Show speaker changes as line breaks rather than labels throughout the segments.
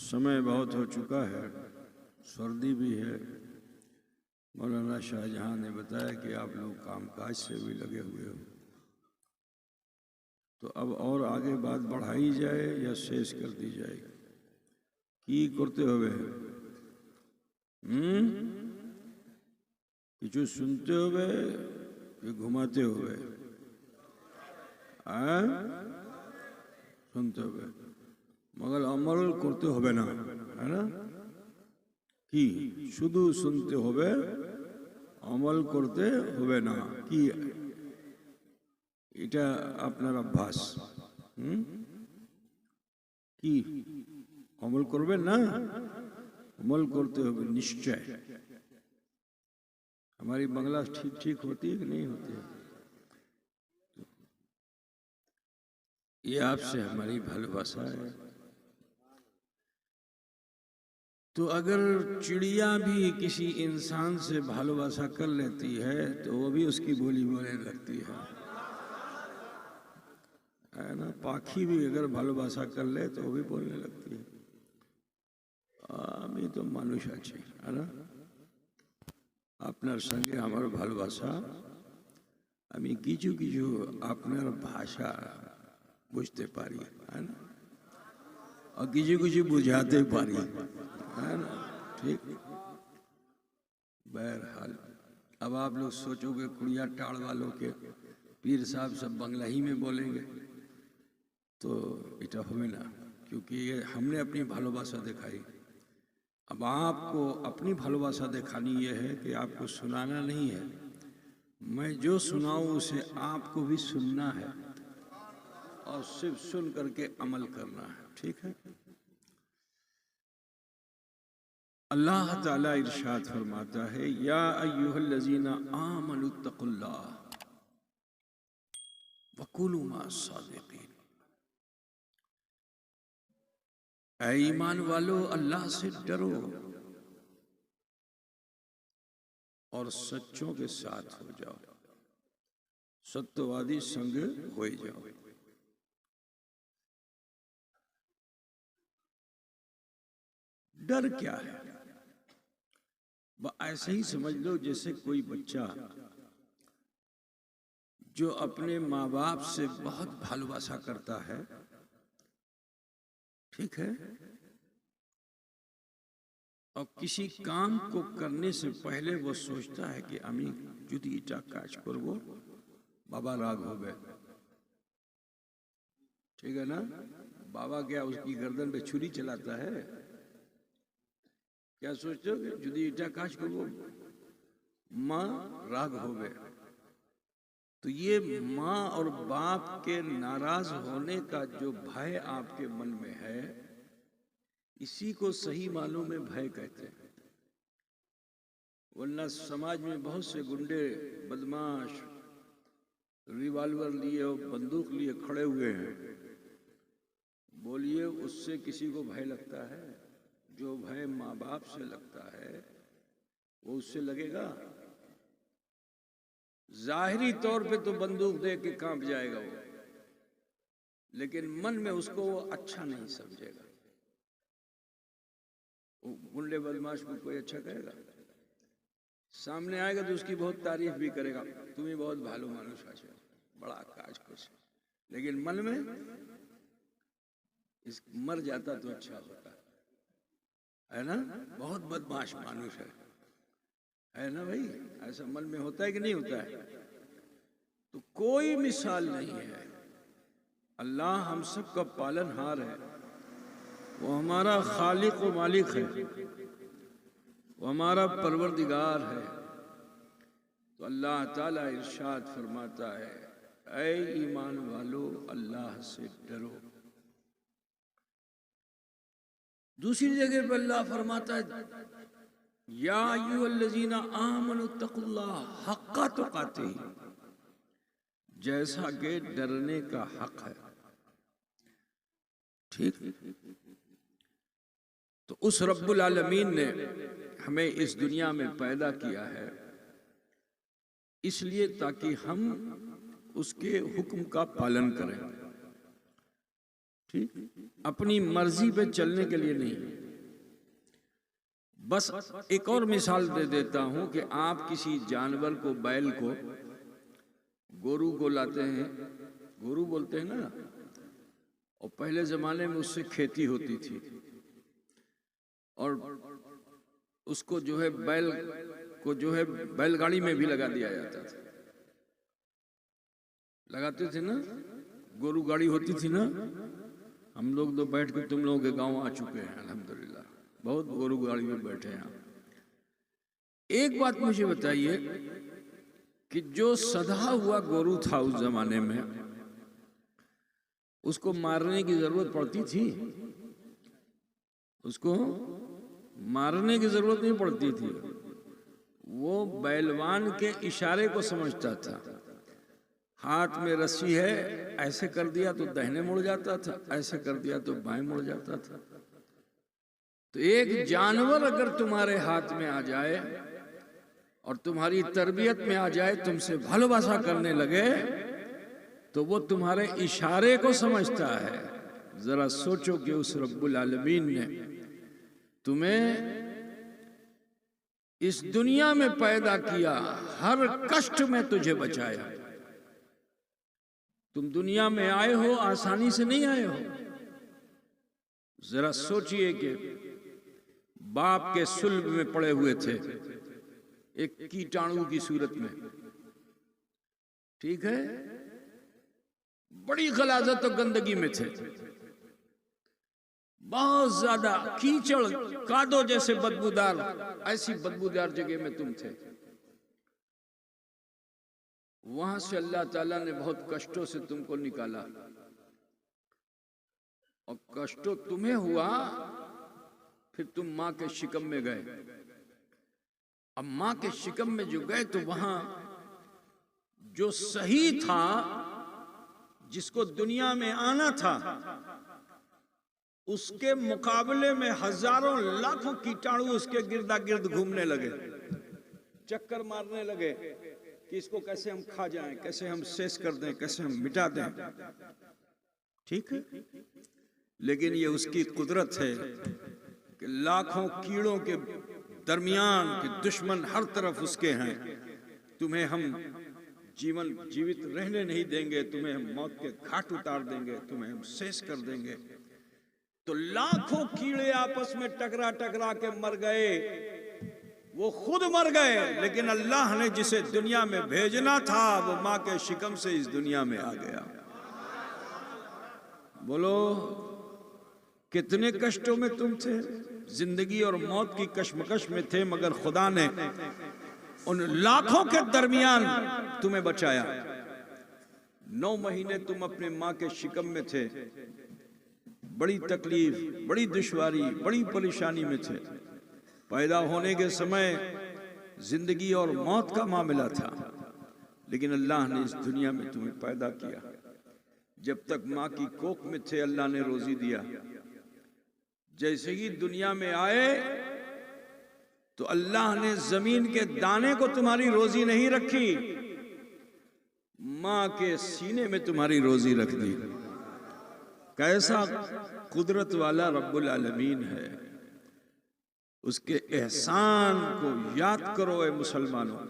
समय बहुत हो चुका है, सर्दी भी है। मौलाना शाहजहां ने बताया कि आप लोग कामकाज से भी लगे हुए हो, तो अब और आगे बात बढ़ाई जाए या शेष कर दी जाए? की करते हुए किचु सुनते हुए कि घुमाते हुए? सुनते हुए, मगर अमल करते হবে না, है ना? কি শুধু শুনতে হবে, अमल করতে হবে না। কি এটা আপনার অভ্যাস? কি अमल করবেন না? अमल करते হবে निश्चय। हमारी बांग्ला ठीक ठीक होती है कि नहीं होती है? ये आपसे हमारी भालोबासा है। तो अगर चिड़िया भी किसी इंसान से भालोबासा कर लेती है तो वो भी उसकी बोली बोलने लगती है ना? पाखी भी अगर भालोबासा कर ले तो वो भी बोलने लगती है। আমি তো মানুষ আছি, है ना? আপনার সঙ্গে আমার ভালোবাসা, আমি কিছু কিছু আপনার ভাষা বুঝতে পারি, है ना? और किसी किसी बुझाते पारी, है ना? ठीक। बहरहाल अब आप लोग सोचोगे कुड़िया टाड़ वालों के पीर साहब सब बंगला ही में बोलेंगे, तो इटा हमें ना, क्योंकि ये हमने अपनी भालोबासा दिखाई। अब आपको अपनी भालोबासा दिखानी ये है कि आपको सुनाना नहीं है, मैं जो सुनाऊं उसे आपको भी सुनना है और सिर्फ सुन करके अमल करना है, ठीक है? अल्लाह ताला इरशाद फरमाता है, या अय्युहल्लज़ीना आमनुत्तकुल्लाह वकुलू मास्सादिकीन। ऐ ईमान वालो, अल्लाह से डरो और सच्चों के साथ हो जाओ, सत्यवादी संग हो जाओ। डर क्या है? ऐसे ही समझ लो जैसे कोई बच्चा जो अपने माँ बाप से बहुत भालोबासा करता है, ठीक है, और किसी काम को करने से पहले वो सोचता है कि আমি যদি এটা কাজ করব बाबा राग हो गए, ठीक है ना? बाबा क्या उसकी गर्दन पे छुरी चलाता है? क्या सोचते हो कि যদি এটা কাজ করব माँ राग हो गए? तो ये माँ और बाप के नाराज होने का जो भय आपके मन में है, इसी को सही मानों में भय कहते हैं। वरना समाज में बहुत से गुंडे बदमाश रिवॉल्वर लिए और बंदूक लिए खड़े हुए हैं, बोलिए उससे किसी को भय लगता है? जो भय माँ बाप से लगता है वो उससे लगेगा? जाहिरी तौर पे तो बंदूक देख के कांप जाएगा वो, लेकिन मन में उसको वो अच्छा नहीं समझेगा। वो गुंडे बदमाश को कोई अच्छा कहेगा? सामने आएगा तो उसकी बहुत तारीफ भी करेगा, तुम्हें बहुत भालो मानुष है, बड़ा काज कुछ, लेकिन मन में इस मर जाता तो अच्छा होता, है ना? बहुत बदमाश मानुष है ना भाई? ऐसा मन में होता है कि नहीं होता है? तो कोई मिसाल नहीं है। अल्लाह हम सब का पालनहार है, वो हमारा खालिक व मालिक है, वो हमारा परवरदिगार है। तो अल्लाह ताला इरशाद फरमाता है, ऐ ईमान वालो, अल्लाह से डरो। दूसरी जगह पर अल्लाह फरमाता है, या अय्युहल्लज़ीना आमनुत्तकुल्लाह हक्का तुकातिह, जैसा कि डरने का हक है, ठीक? तो उस रब्बुल आलमीन ने हमें इस दुनिया में पैदा किया है इसलिए ताकि हम उसके हुक्म का पालन करें, ठीक? अपनी मर्जी पे चलने के लिए नहीं। बस एक और मिसाल दे देता हूं कि आप किसी जानवर को, बैल को, गोरू को लाते हैं, गोरू बोलते हैं ना, और पहले जमाने में उससे खेती होती थी और उसको जो है बैल को जो है बैलगाड़ी में भी लगा दिया जाता था। लगाते थे ना, गोरू गाड़ी होती थी ना। हम लोग तो बैठ के तुम लोगों के गांव आ चुके हैं अल्हम्दुलिल्लाह, बहुत गोरू गाड़ी में बैठे हैं। एक बात मुझे बताइए कि जो सधा हुआ गोरू था उस जमाने में, उसको मारने की जरूरत पड़ती थी? उसको मारने की जरूरत नहीं पड़ती थी। वो बैलवान के इशारे को समझता था। हाथ में रस्सी है, ऐसे कर दिया तो दाहिने मुड़ जाता था, ऐसे कर दिया तो बाएं मुड़ जाता था। तो एक जानवर अगर तुम्हारे हाथ में आ जाए और तुम्हारी तरबियत में आ जाए, तुमसे भालोबासा करने लगे, तो वो तुम्हारे इशारे को समझता है। जरा सोचो कि उस रब्बुल आलमीन ने तुम्हें इस दुनिया में पैदा किया, हर कष्ट में तुझे बचाया। तुम दुनिया में आए हो, आसानी से नहीं आए हो। जरा सोचिए कि बाप के सुल्ब में पड़े हुए थे एक कीटाणु की सूरत में, ठीक है, बड़ी गलाजत और गंदगी में थे, बहुत ज्यादा कीचड़ कादो जैसे बदबूदार, ऐसी बदबूदार जगह में तुम थे। वहां से अल्लाह ताला ने बहुत कष्टों से तुमको निकाला, और कष्टों तुम्हें हुआ, फिर तुम मां के शिकम में गए। अब मां के शिकम में जो गए तो वहां जो सही था, जिसको दुनिया में आना था, उसके मुकाबले में हजारों लाखों कीटाणु उसके गिरदा गिर्द घूमने लगे, चक्कर मारने लगे कि इसको कैसे हम खा जाएं, कैसे हम शेष कर दें, कैसे हम मिटा दें। ठीक है, लेकिन ये उसकी कुदरत है कि लाखों कीड़ों के दरमियान के दुश्मन हर तरफ उसके हैं। तुम्हें हम जीवित रहने नहीं देंगे, तुम्हें हम मौत के घाट उतार देंगे, तुम्हें हम शेष कर देंगे। तो लाखों कीड़े आपस में टकरा टकरा के मर गए, वो खुद मर गए, लेकिन अल्लाह ने जिसे दुनिया में भेजना था वो मां के शिकम से इस दुनिया में आ गया। बोलो कितने कष्टों में तुम थे, जिंदगी और मौत की कश्मकश में थे, मगर खुदा ने उन लाखों के दरमियान तुम्हें बचाया। 9 महीने तुम अपने मां के शिकम में थे, बड़ी तकलीफ, बड़ी दुश्वारी, बड़ी परेशानी में थे। पैदा होने के समय जिंदगी और मौत का मामला था, लेकिन अल्लाह ने इस दुनिया में तुम्हें पैदा किया। जब तक मां की कोख में थे अल्लाह ने रोजी दिया। जैसे ही दुनिया में आए तो अल्लाह ने जमीन के दाने को तुम्हारी रोजी नहीं रखी, मां के सीने में तुम्हारी रोजी रख दी। कैसा कुदरत वाला रब्बुल आलमीन है। उसके एहसान को याद करो ए मुसलमानों।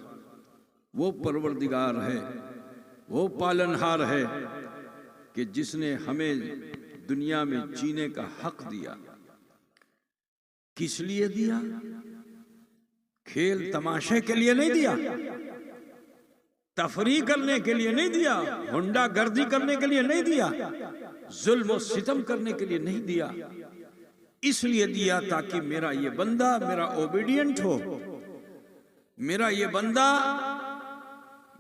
वो परवरदिगार है, वो पालनहार है कि जिसने हमें दुनिया में जीने का हक दिया। किस लिए दिया? खेल तमाशे के लिए नहीं दिया, तफरी करने के लिए नहीं दिया, हुंडा गर्दी करने के लिए नहीं दिया, जुल्म और सितम करने के लिए नहीं दिया। इसलिए दिया ताकि मेरा ये बंदा मेरा ओबीडियंट हो, मेरा ये बंदा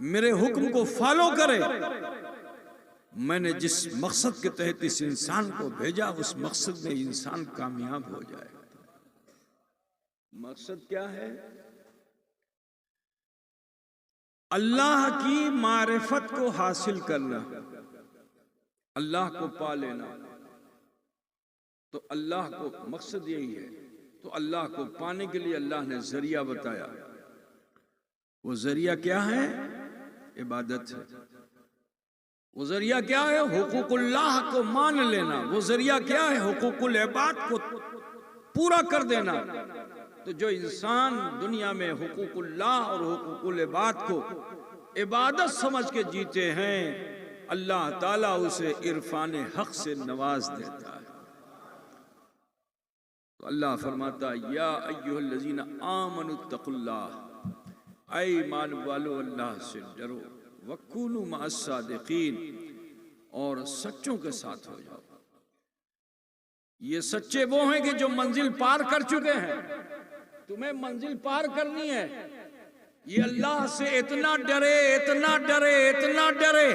मेरे हुक्म को फॉलो करे। मैंने जिस मकसद के तहत इस इंसान को भेजा, उस मकसद में इंसान कामयाब हो जाए। मकसद क्या है? अल्लाह की मारिफत को हासिल करना, अल्लाह को पा लेना। तो अल्लाह को मकसद यही है। तो अल्लाह को पाने के लिए अल्लाह ने जरिया बताया। वो जरिया क्या है? इबादत है। वो जरिया क्या है? हुकूकुल्लाह को मान लेना। वो जरिया क्या है? हुकूकुल इबाद को पूरा कर देना। तो जो इंसान दुनिया में हुकूकुल्लाह और हुकूकुल इबाद को इबादत समझ के जीते हैं, अल्लाह ताला उसे इरफान हक से नवाज देता है। तो अल्लाह फरमाता या अय्युहल्लज़ीना आमनुत्तकुल्लाह, ऐ ईमान वालो अल्लाह से डरो, वकुनू मअस्सादिकीन, और सच्चों के साथ हो जाओ। ये सच्चे वो हैं कि जो मंजिल पार कर चुके हैं। तुम्हें मंजिल पार करनी है, ये अल्लाह से इतना डरे, इतना डरे, इतना डरे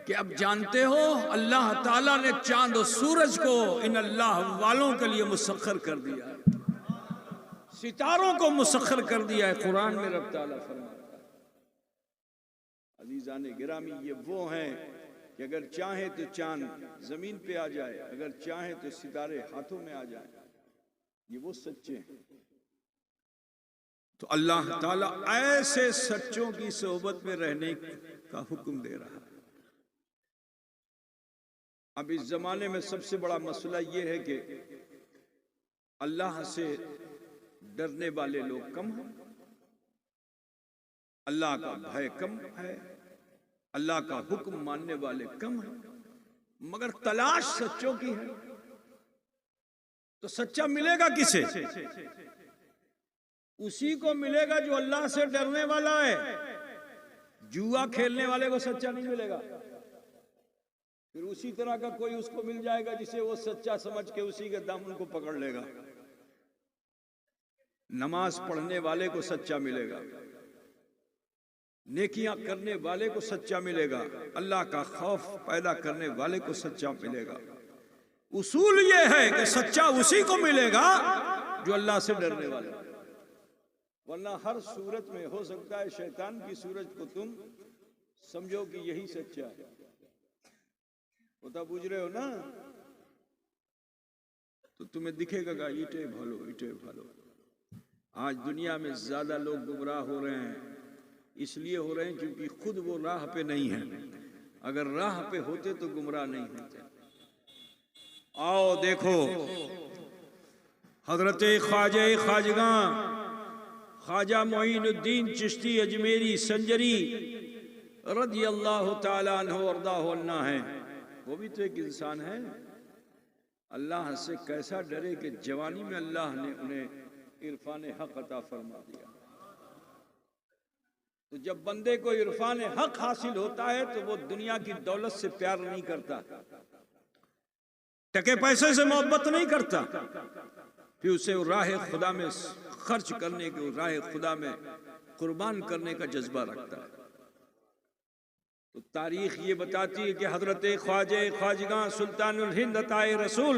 कि अब जानते हो अल्लाह ताला ने चांद और सूरज को इन अल्लाह वालों के लिए मुसख्खर कर दिया है, सितारों को मुसख्खर कर दिया है। कुरान में रब ताला फरमाता है, अजीजान गिरामी, ये वो हैं कि अगर चाहे तो चांद जमीन पे आ जाए, अगर चाहे तो सितारे हाथों में आ जाए। ये वो सच्चे हैं। तो अल्लाह ताला ऐसे सच्चों की सोहबत में रहने का हुक्म दे रहा है। अब इस जमाने में सबसे बड़ा मसला ये है कि अल्लाह से डरने वाले लोग कम हैं, अल्लाह का भय कम है, अल्लाह का हुक्म मानने वाले कम हैं, मगर तलाश सच्चों की है। तो सच्चा मिलेगा किसे? उसी को मिलेगा जो अल्लाह से डरने वाला है। जुआ खेलने वाले को सच्चा नहीं मिलेगा। फिर उसी तरह का कोई उसको मिल जाएगा जिसे वो सच्चा समझ के उसी के दामन को पकड़ लेगा। नमाज पढ़ने वाले को सच्चा मिलेगा, नेकियां करने वाले को सच्चा मिलेगा, अल्लाह का खौफ पैदा करने वाले को सच्चा मिलेगा। उसूल ये है कि सच्चा उसी को मिलेगा जो अल्लाह से डरने वाला है। वरना हर सूरत में हो सकता है शैतान की सूरत को तुम समझो कि यही सच्चा है। होता बुझ रहे हो ना? तो तुम्हें दिखेगा कि ईटे भालो, ईटे भालो। आज दुनिया में ज्यादा लोग गुमराह हो रहे हैं, इसलिए हो रहे हैं क्योंकि खुद वो राह पे नहीं है। अगर राह पे होते तो गुमराह नहीं होते। आओ देखो, हजरत ख्वाजा खाजगा ख्वाजा मोइनुद्दीन चिश्ती अजमेरी संजरी रज़ी अल्लाह ताला अन्हु वरदाहु अन्ना है। वो भी तो एक इंसान है। अल्लाह से कैसा डरे कि जवानी में अल्लाह ने उन्हें इरफान हक अता फरमा दिया। तो जब बंदे को इरफान हक हासिल होता है तो वो दुनिया की दौलत से प्यार नहीं करता, टके पैसे से मोहब्बत नहीं करता, फिर उसे राह खुदा में खर्च करने के, राह खुदा में कुर्बान करने का जज्बा रखता है। तो तारीख ये बताती है कि हजरत ख्वाजा खाजगा सुल्तानुल हिंद अताए रसूल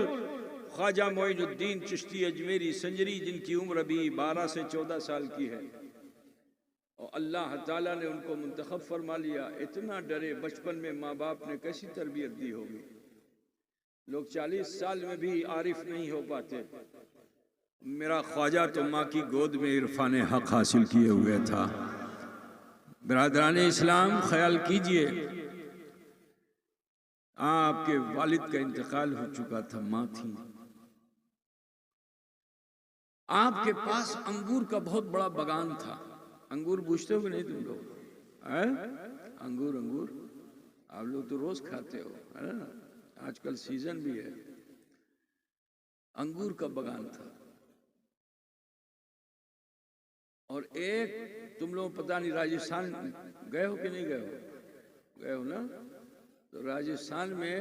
ख्वाजा मोइनुद्दीन चिश्ती अजमेरी संजरी, जिनकी उम्र अभी 12 से 14 साल की है, और अल्लाह ताला ने उनको मुंतखब फरमा लिया। इतना डरे, बचपन में माँ बाप ने कैसी तरबियत दी होगी। लोग 40 साल में भी आरिफ नहीं हो पाते। मेरा ख्वाजा तो माँ की गोद में इरफान हक हासिल किए हुए था। बिरादरान इस्लाम, ख्याल कीजिए, आपके वालिद का इंतकाल हो चुका था, माँ थी। आपके पास अंगूर का बहुत बड़ा बगान था। अंगूर पूछते हो कि नहीं तुम लोग? अंगूर, अंगूर आप लोग तो रोज खाते हो, है ना? आजकल सीजन भी है। अंगूर का बगान था। और एक, तुम लोग पता नहीं राजस्थान गए हो कि नहीं गए हो? गए हो ना? तो राजस्थान में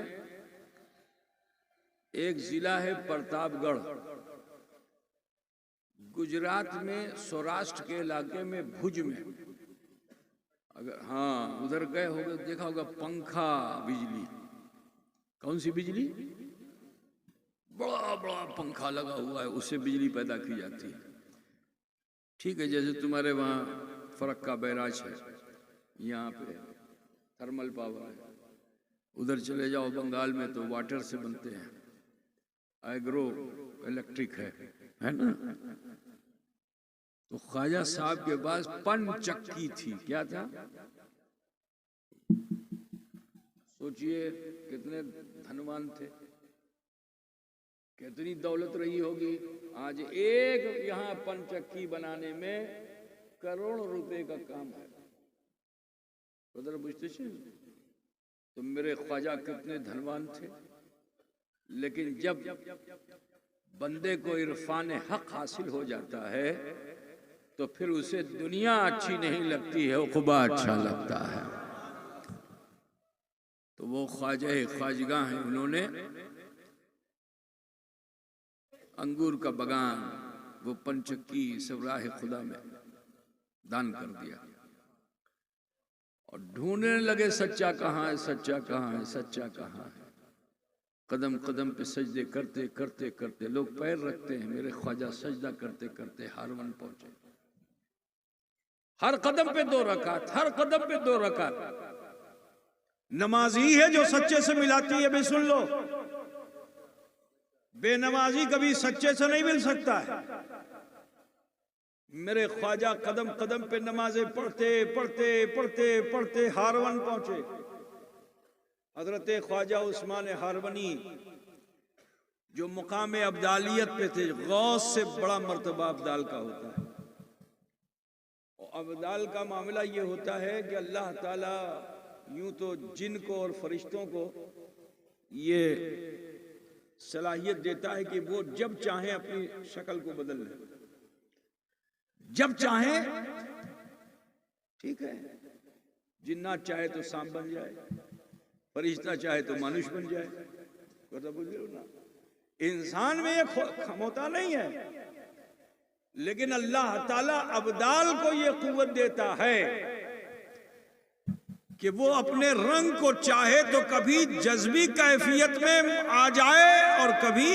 एक जिला है प्रतापगढ़, गुजरात में सौराष्ट्र के इलाके में भुज में, अगर हाँ उधर गए होगे देखा होगा पंखा बिजली। कौन सी बिजली? बड़ा बड़ा पंखा लगा हुआ है, उससे बिजली पैदा की जाती है। ठीक है, जैसे तुम्हारे वहाँ फरक्का बैराज है, यहाँ पे थर्मल पावर है। उधर चले जाओ बंगाल में तो वाटर से बनते हैं, एग्रो इलेक्ट्रिक है ना? तो ख्वाजा साहब के पास पन चक्की थी। क्या था? सोचिए कितने धनवान थे। कितनी दौलत रही होगी। आज एक यहाँ पंचक्की बनाने में करोड़ रुपए का काम है। उधर बुझते तो मेरे ख्वाजा कितने धनवान थे, लेकिन जब बंदे को इरफान हक हासिल हो जाता है तो फिर उसे दुनिया अच्छी नहीं लगती है, उक़बा अच्छा लगता है। तो वो ख्वाजा ख्वाजगा हैं, उन्होंने अंगूर का बगान, वो पंचक्की सब राह खुदा में दान कर दिया और ढूंढने लगे सच्चा कहाँ है, सच्चा कहाँ है, सच्चा कहाँ है। कदम कदम पे सजदे करते करते करते लोग पैर रखते हैं, मेरे ख्वाजा सजदा करते करते हारवन पहुंचे। हर कदम पे 2 रकात, हर कदम पे 2 रकात। नमाजी है जो सच्चे से मिलाती है। भी सुन लो, बेनमाजी कभी सच्चे से नहीं मिल सकता है। मेरे ख्वाजा कदम कदम पे नमाजें पढ़ते पढ़ते पढ़ते पढ़ते हारवन पहुंचे। हजरत ख्वाजा उस्मान हारवनी जो मुकाम अब्दालियत पे थे, गौस से बड़ा मर्तबा अब्दाल का होता है। और अब्दाल का मामला ये होता है कि अल्लाह ताला यूं तो जिन को और फरिश्तों को ये सलाहियत देता है कि वो जब चाहे अपनी शक्ल को बदल ले, जब चाहे। ठीक है, जिन्नात चाहे तो सांप बन जाए, फरिश्ता चाहे तो मनुष्य बन जाए। तो बुझो ना, इंसान में ये क्षमता नहीं है, लेकिन अल्लाह ताला अब्दाल को ये कुव्वत देता है कि वो अपने रंग को चाहे तो कभी जज्बी कैफियत में आ जाए और कभी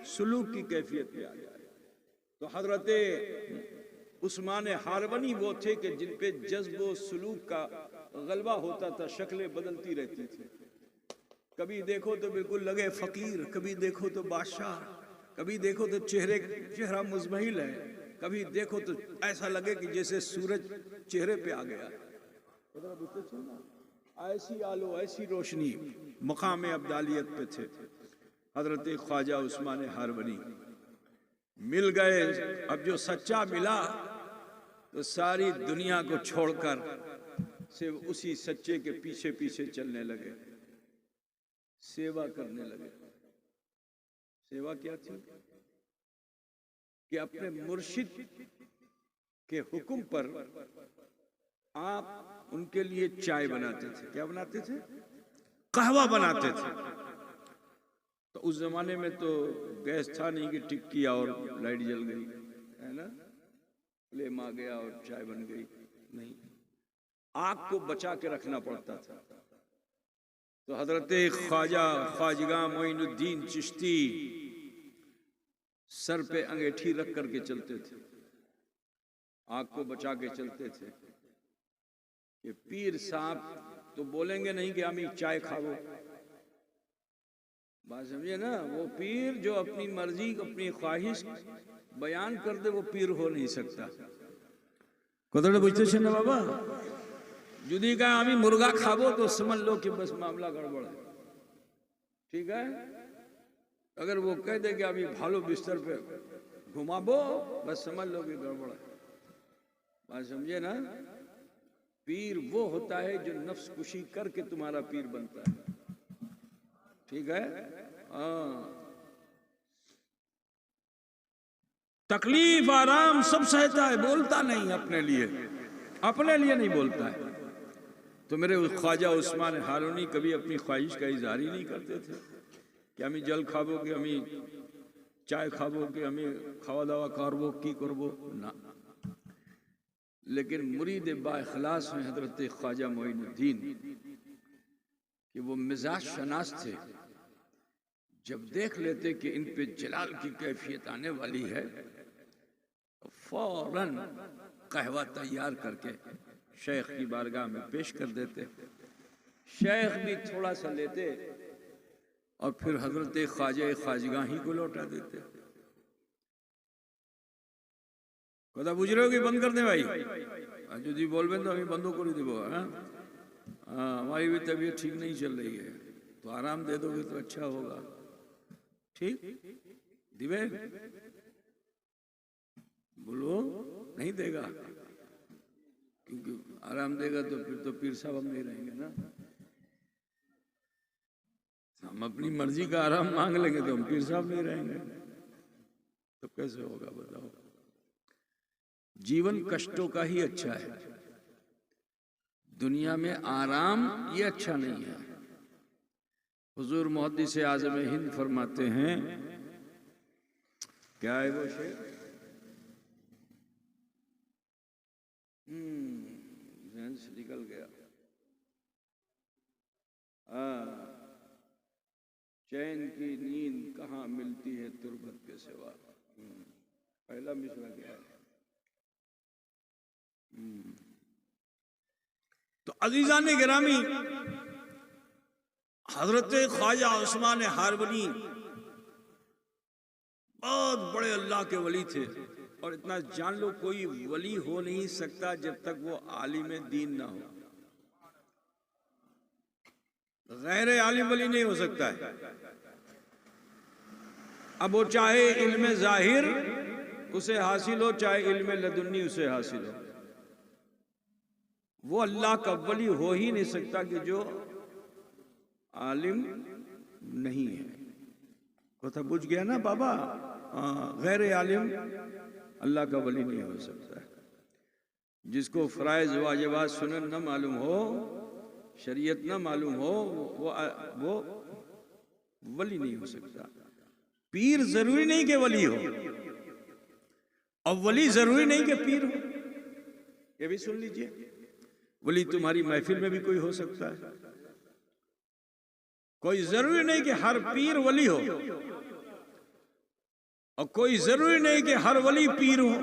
सुलूक की कैफियत में आ जाए। तो हजरत उस्मान हारवनी वो थे कि जिन पे जज्ब व सुलूक का गलबा होता था, शक्लें बदलती रहती थी। कभी देखो तो बिल्कुल लगे फकीर, कभी देखो तो बादशाह, कभी देखो तो चेहरा मुज़महिल है, कभी देखो तो ऐसा लगे कि जैसे सूरज चेहरे पे आ गया। ऐसी आलो ऐसी रोशनी मकाम अब्दालियत पे थे। हजरत ख्वाजा उस्मान हारवनी मिल गए। अब जो सच्चा मिला तो सारी दुनिया को छोड़कर सिर्फ उसी सच्चे के पीछे पीछे चलने लगे, सेवा करने लगे। सेवा क्या थी कि अपने मुर्शिद के हुक्म पर आप उनके लिए चाय बनाते थे। क्या बनाते थे? कहवा बनाते थे। तो उस जमाने में तो गैस था नहीं कि टिक किया और लाइट जल गई, है ना, फ्लेम आ गया और चाय बन गई। नहीं, आग को बचा के रखना पड़ता था। तो हजरत ख्वाजा ख्वाजगा मोइनुद्दीन चिश्ती सर पे अंगीठी रख करके चलते थे, आग को बचा के चलते थे। ये पीर साहब तो बोलेंगे नहीं कि हमें चाय खाओ, बात समझे ना। वो पीर जो अपनी मर्जी अपनी ख्वाहिश बयान कर दे वो पीर हो नहीं सकता। कदर बुझते ना बाबा, जुदी का हमें मुर्गा खाबो तो समझ लो कि बस मामला गड़बड़ है। ठीक है, अगर वो कह दे कि अभी भालो बिस्तर पे घुमाबो, बस समझ लो कि गड़बड़ है। बात समझे ना। पीर वो होता है जो नफ्स कुशी करके तुम्हारा पीर बनता है। ठीक है, तकलीफ आराम सब सहता है, बोलता नहीं अपने लिए, अपने लिए नहीं बोलता है। तो मेरे ख्वाजा उस्मान हारवनी कभी अपनी ख्वाहिश का इजहार ही नहीं करते थे कि हमें जल खाबो, कि हमें चाय खाबो, कि हमें खावा दावा करबो की करबो ना। लेकिन मुरीद बाइखलास में हजरत ख्वाजा मोइनुद्दीन कि वो मिजाज शनास थे। जब देख लेते कि इन पे जलाल की कैफियत आने वाली है तो फौरन कहवा तैयार करके शेख की बारगाह में पेश कर देते। शेख भी थोड़ा सा लेते और फिर हजरत ख्वाजा ख्वाजगा ही को लौटा देते। कदा बुझ रहे हो कि बंद कर दे भाई, जो जी बोल तो अभी बंदो कर देव। हमारी भी तबीयत ठीक नहीं चल रही है, तो आराम दे दोगे तो अच्छा होगा। ठीक दिवे बोलो नहीं देगा, क्योंकि आराम देगा तो फिर तो पीर साहब हम नहीं रहेंगे ना। हम अपनी मर्जी का आराम मांग लेंगे तो हम पीर साहब नहीं रहेंगे, तो कैसे होगा बताओ। जीवन कष्टों का ही अच्छा है, दुनिया में आराम ये अच्छा नहीं है। हुजूर मुहद्दिस आज़म हिंद फरमाते हैं, क्या है वो शेर, ज़हन से निकल गया, चैन की नींद कहाँ मिलती है तुरबत के सिवा। पहला मिसरा क्या है। तो अजीज़ान गिरामी, हजरत ख्वाजा उस्मान हारवनी बहुत बड़े अल्लाह के वली थे, और इतना जान लो कोई वली हो नहीं सकता जब तक वो आलिम दीन ना हो। गैर आलिम वली नहीं हो सकता है। अब वो चाहे इल्म जाहिर उसे हासिल हो, चाहे इल्म लदुन्नी उसे हासिल हो, वो अल्लाह का वली हो ही नहीं सकता कि जो आलिम नहीं है। कथा बुझ गया ना बाबा। गैर आलिम अल्लाह का वली नहीं हो सकता है। जिसको फराइज वाजिबात सुनन न मालूम हो, शरीयत न मालूम हो, वो वली नहीं हो सकता। पीर जरूरी नहीं कि वली हो, और वली जरूरी नहीं कि पीर हो। ये भी सुन लीजिए, वली तुम्हारी महफिल में भी कोई हो सकता है। कोई जरूरी नहीं कि हर पीर वली हो, और कोई जरूरी नहीं कि हर वली पीर हो।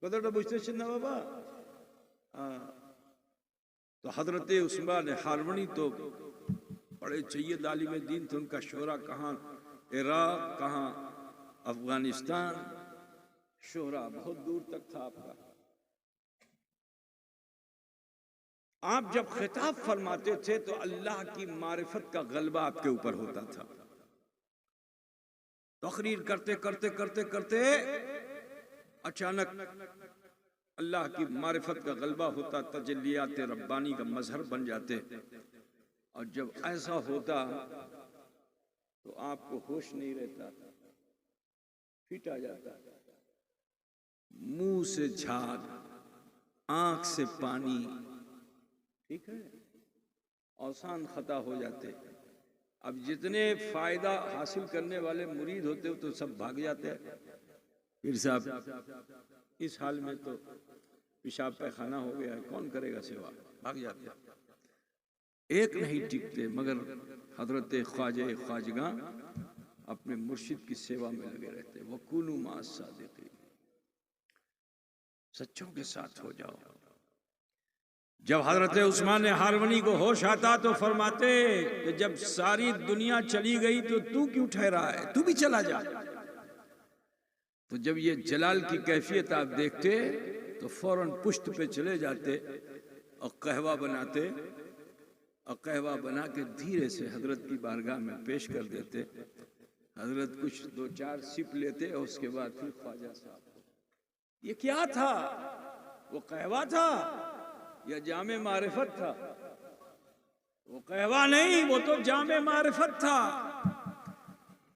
कदर बुझते चिन्ना बाबा। तो हजरत उस्मान हारवनी तो बड़े सैयद आलिम दीन थे। उनका शोहरा कहाँ इराक, कहाँ अफगानिस्तान, शोहरा बहुत दूर तक था आपका। आप जब खिताब फरमाते थे तो अल्लाह की मारिफत का गलबा आपके ऊपर होता था। तकरीर करते करते करते करते अचानक अल्लाह की मारिफत का गलबा होता, तजल्लियात रब्बानी का मजहर बन जाते। और जब ऐसा होता तो आपको होश नहीं रहता, फिट आ जाता, मुंह से झाग, आंख से पानी, ठीक है, औसान खता हो जाते। अब जितने फायदा हासिल करने वाले मुरीद होते हो तो सब भाग जाते हैं। पीर साहब इस हाल में तो पेशाब पैखाना हो गया है, कौन करेगा सेवा, भाग जाते हैं। एक नहीं टिकते, मगर हजरत ख्वाजा ख्वाजगा अपने मुर्शिद की सेवा में लगे रहते। वकुनु मा सादिकीन, सच्चों के साथ हो जाओ। जब हजरत उस्मान हारवनी को होश आता तो फरमाते कि जब सारी दुनिया चली गई तो तू क्यों ठहरा है, तू भी चला जा। तो जब ये जलाल की कैफियत आप देखते तो फौरन पुश्त पे चले जाते और कहवा बनाते, और कहवा बना के धीरे से हजरत की बारगाह में पेश कर देते। हजरत कुछ 2-4 सिप लेते और उसके बाद फिर ख्वाजा साहब, ये क्या था, वो कहवा था या जामे मारिफत था? वो कहवा नहीं, वो तो जामे मारिफत था।